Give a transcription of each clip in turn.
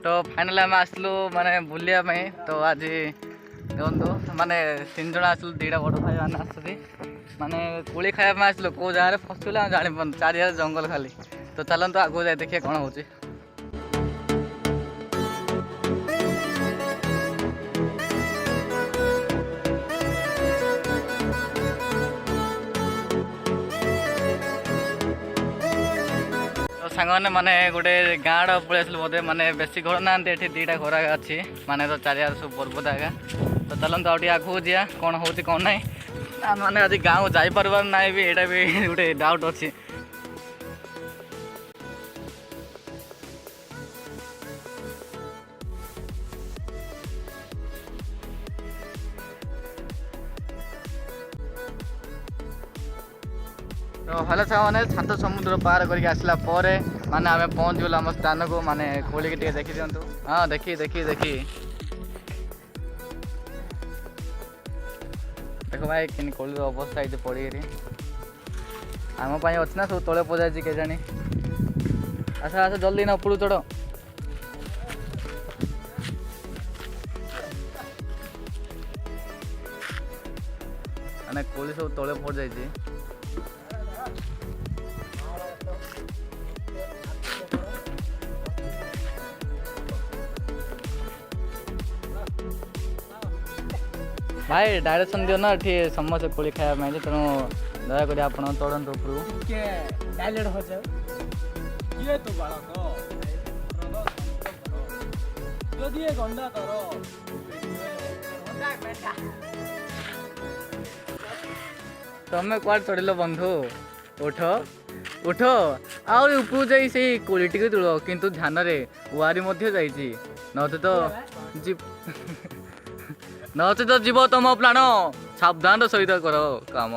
तो फाइनाल आम आसलु माने बुलिया तो आज देखो माने 3 जन आसलु 2टा बड़ भाई मैंने आसती माने कोली खाया आसलु कौ जगह फसुला जानी चारियार जंगल खाली तो चलते आगू जाए देखिए कौन हो। सांग मैंने गोटे गाँव पलि बोधे माने बेसी घर ना ये 2टा घर अच्छी माने तो चारियार सब पर्वत आगा तो चलते आगे आगू जा कौन हो कौन ना मैंने आज गाँव जापर ना भी यहाँ भी गोटे डाउट अच्छी। तो हेलो साने शांत समुद्र पार करके आसला माने आम पहुँचगलु आम स्थान को माने खोल के देखी दिंतु। हाँ देखी देखी देखी देख भाई कि खोल अवस्था ये पड़ी आम अच्छी ना सब तले पजाई के जानी आस आस जल्दी ना उपड़ चढ़ मैंने खोली सब तले पड़ जाइए। भाई डायरेक्शन दियो ना ये समस्त कोली खाया तेणु दयाकोरी आप चढ़ंतु उपरू तमें क्या चढ़ल बंधु उठ उठ आउरी उपरू जाई से कोलीटी को तुल किंतु ध्यान रे वारी जाइए नचे तो नचे तो जीव तुम प्लान सावधान सहित कर काम।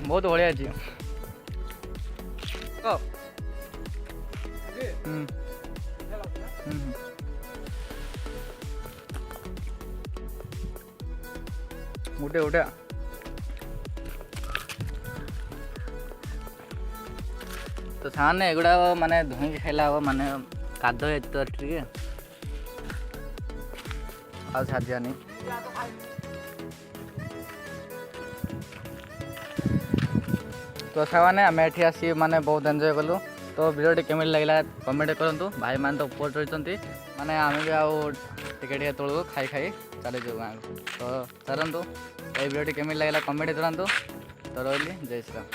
बहुत बढ़िया जी उठे उठे तो साने एगुड़ा माने धुई खाला माने काद टे आ छाड़ियानी तो साने आम एठी आसी माने बहुत एंजॉय कलु। तो वीडियो केमी लगे कमेंट करूँ भाई मैंने तो ऊपर रही माने आम भी आउ टे तौक खाई खाई चली जाऊ गाँव तो चलतु ये वीडियो केमी लगे कमेंट करातु तो रही जय श्री राम।